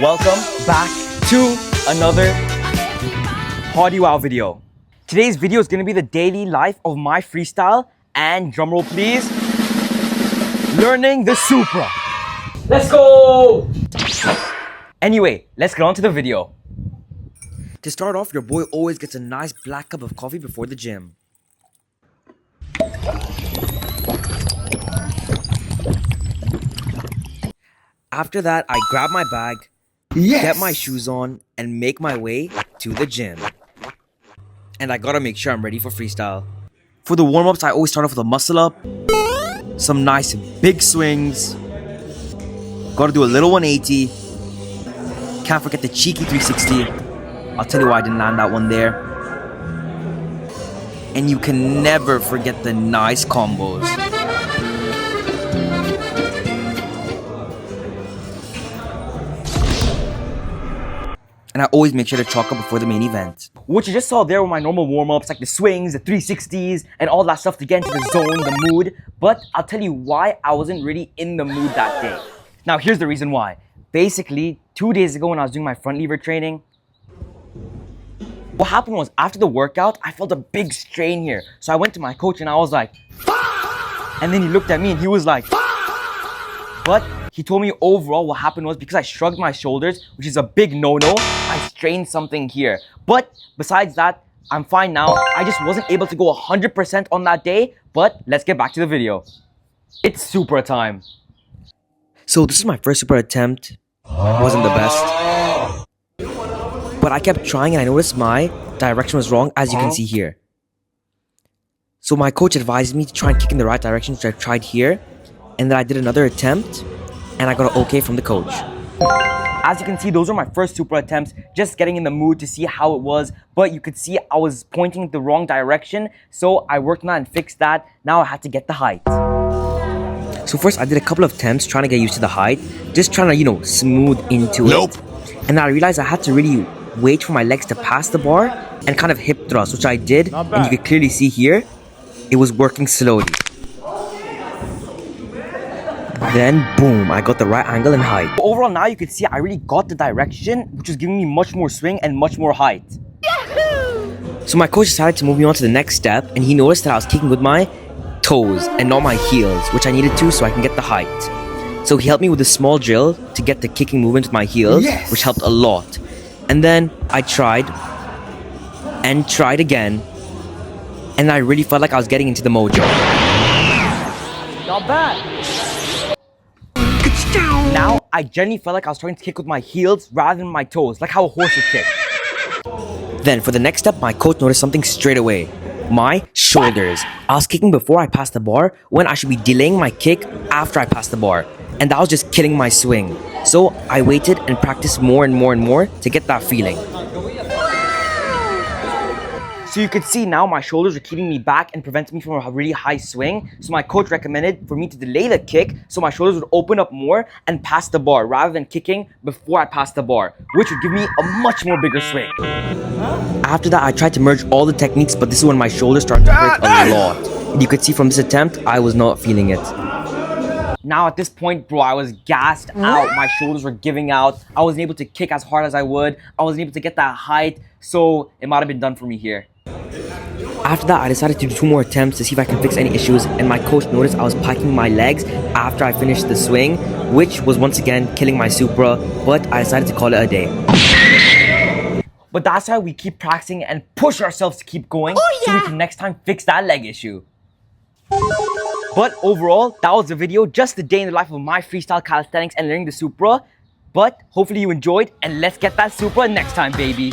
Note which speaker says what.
Speaker 1: Welcome back to another Hadi Wow video. Today's video is going to be the daily life of my freestyle and, drumroll please, learning the Supra. Let's go! Anyway, let's get on to the video. To start off, your boy always gets a nice black cup of coffee before the gym. After that, I grab my bag, get my shoes on, and make my way to the gym. And I gotta make sure I'm ready for freestyle. For the warm-ups, I always start off with a muscle up, some nice big swings, gotta do a little 180, can't forget the cheeky 360. I'll tell you why I didn't land that one there. And you can never forget the nice combos. And I always make sure to chalk up before the main event. What you just saw there were my normal warm-ups, like the swings, the 360s, and all that stuff to get into the zone, the mood. But I'll tell you why I wasn't really in the mood that day. Now here's the reason why. Basically, 2 days ago when I was doing my front lever training, what happened was after the workout, I felt a big strain here. So I went to my coach and I was like, and then he looked at me and he was like, but he told me overall what happened was because I shrugged my shoulders, which is a big no-no, I strained something here. But besides that, I'm fine now. I just wasn't able to go 100% on that day, but let's get back to the video. It's Supra time. So this is my first Supra attempt. Wasn't the best. But I kept trying and I noticed my direction was wrong, as you can see here. So my coach advised me to try and kick in the right direction, which I tried here. And then I did another attempt and I got an okay from the coach. As you can see, those were my first Supra attempts, just getting in the mood to see how it was. But you could see I was pointing the wrong direction, so I worked on that and fixed that. Now I had to get the height. So first I did a couple of attempts trying to get used to the height, just trying to, smooth into it. And then I realized I had to really wait for my legs to pass the bar and kind of hip thrust, which I did. And you can clearly see here, it was working slowly. Then boom, I got the right angle and height. Overall now you can see I really got the direction, which was giving me much more swing and much more height. Yahoo! So my coach decided to move me on to the next step, and he noticed that I was kicking with my toes and not my heels, which I needed to so I can get the height. So he helped me with a small drill to get the kicking movement with my heels, which helped a lot. And then I tried and tried again, and I really felt like I was getting into the mojo. Not bad. Now, I genuinely felt like I was trying to kick with my heels rather than my toes, like how a horse would kick. Then, for the next step, my coach noticed something straight away. My shoulders. I was kicking before I passed the bar, when I should be delaying my kick after I passed the bar. And that was just killing my swing. So, I waited and practiced more and more and more to get that feeling. So you could see now my shoulders are keeping me back and preventing me from a really high swing. So my coach recommended for me to delay the kick so my shoulders would open up more and pass the bar rather than kicking before I passed the bar, which would give me a much more bigger swing. After that, I tried to merge all the techniques, but this is when my shoulders started to hurt a lot. And you could see from this attempt, I was not feeling it. Now at this point, bro, I was gassed out. My shoulders were giving out. I wasn't able to kick as hard as I would. I wasn't able to get that height. So it might have been done for me here. After that, I decided to do 2 more attempts to see if I can fix any issues, and my coach noticed I was piking my legs after I finished the swing, which was once again killing my Supra, but I decided to call it a day. But that's why we keep practicing and push ourselves to keep going, so we can next time fix that leg issue. But overall, that was the video, just the day in the life of my freestyle calisthenics and learning the Supra. But hopefully you enjoyed, and let's get that Supra next time, baby.